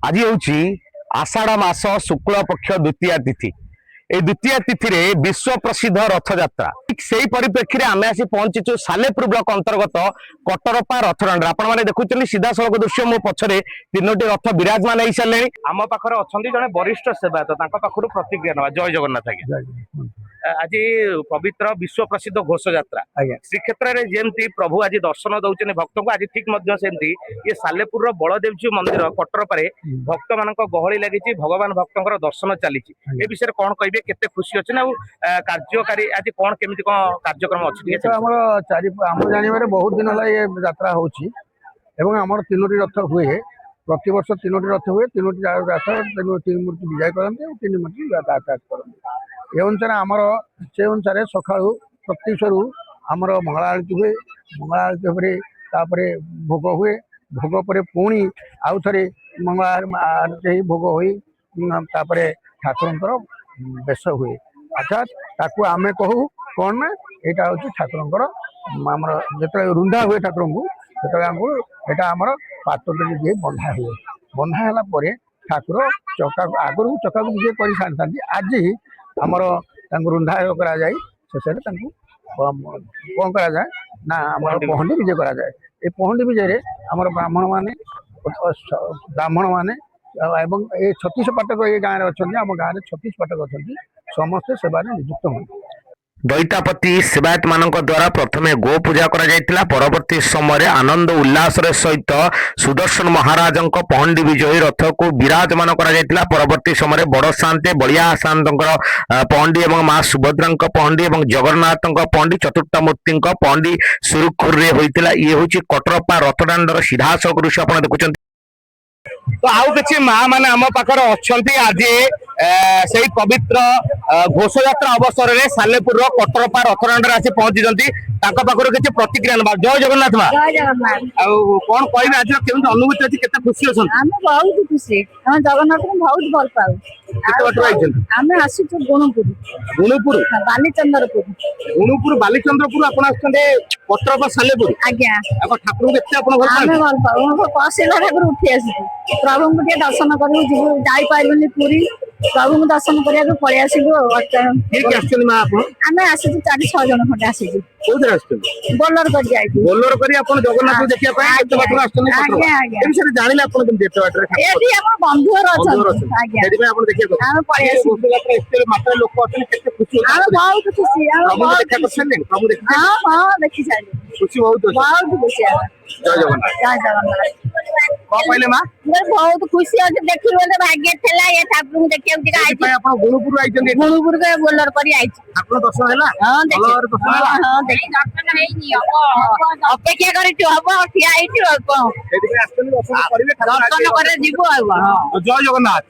आज हूँ आषाढ़ मास शुक्ल पक्ष द्वितीय तिथि। ए द्वितीय तिथि रे विश्व प्रसिद्ध रथ यात्रा से परिप्रेक्षी में आम आसी पहुंचीचु सालेपुर ब्लॉक अंतर्गत कटरपा रथदाण्ड। आपण मैंने देखुं सीधा सड़क दृश्य मो पछरे तीनोटी रथ विराजमान हो सारे। आम पाखरे अच्छा जड़े वरिष्ठ सेवायत पाखर प्रतिक्रिया ना। जय जगन्नाथ आज्ञा। आज पवित्र विश्व प्रसिद्ध घोष यात्रा श्रीक्षेत्र में जमी प्रभु आज दर्शन दौरान भक्त को आज ठीक सेमती ये सालेपुर बलदेवजी मंदिर कटरपारे भक्त मान गहली लगी भगवान भक्तर दर्शन चली विषय कौन कहे केते खुशी अच्छे ना कार्यकारी आज कौन केमी कौन कार्यक्रम अच्छी जानवर बहुत दिन है ये यात्रा होमर तीनोटी रथ हुए प्रति वर्ष तीनोटी रथ हुए तीनोटी रथ तीन मूर्ति विजय करते तीन मूर्ति यातायात करते ए अनुसार आमर से अनुसार सका प्रत्युषरु आमर मंगला आरती हुए मंगला आरती भोग हुए भोग पर पुणी आउ थे मंगला आरती भोग हुई ठाकुर बेश हुए अर्थात ताकू आमे कहू कौन ना यहाँ हूँ ठाकुर आमर जो रुंधा हुए ठाकुर को यहाँ आमर पात्र दिए बंधा हुए बंधा है ठाकुर चका आगुरी चका विजय कर सारी आज आमर रुंधा करा जाए शेष कौन करा जाए ना पहंडी विजय करा जाए। ये पहंडी विजय आमर ब्राह्मण माने एवं ये 36 पाठक ये गाँव में अच्छा आम गाँव में 36 पाठक अच्छा समस्ते सेवार नियुक्त होती। दैतापति सेवायत मान द्वारा प्रथमे गो पूजा करा जायतिला। परवर्ती समय आनंद उल्लास सहित सुदर्शन महाराज पहंडी विजयी रथ को विराजमान करा जायतिला। परवर्ती समय बड़ शांते बलिया शांत पहंडी एवं मां सुभद्रा पहंडी एवं जगन्नाथ पहंडी चतुर्थ मूर्ति पहंडी सुरुखुर होता। ये हूँ कटरपा रथदाण्डर सीधा सड़क दृश्य आप देखुं। तो आउ कि माँ मैंने आम पाखे अच्छा आज से पवित्र घोष यात्रा अवसर में सालेपुर कटरपा रथदाण्ड आसी पहुंची पाखर किसी प्रतिक्रिया ना। जय जगन्नाथ माँ कौन कह आज केमती अनुभूति अच्छी केते खुशी अच्छा बहुत खुशी हम जगन्नाथ को बहुत भल पाऊ। आम आसु गुणुपुर गुणुपुर बालीचंद्रपुर गुणुपुर बालीचंद्रपुर आप कटरपा सालेपुर आज्ञा ठाकुर आम भल पाऊ कौशिला ठाकुर उठी आस प्रभु को दर्शन कर जापारे पूरी प्रभु को दर्शन करने पलि आसलु। आम आसु 4-6 जन खंडे आसी बोलर कर बोलर कर जगन्नाथ देखा जाने बंधु बहुत खुशी हाँ देखी सारी खुशी बहुत खुशी। जय जगन्नाथ। जय जगन्नाथ कहले माँ बहुत खुशी अच्छे देखी बोले भाग्य थेला ये ठाकुर देखिए गुणुपुर आई गुणुपुर के बोलर कर ठाकुर दर्शन है हाँ देखी अपेक्षा कर ठिया दर्शन कर। जय जगन्नाथ।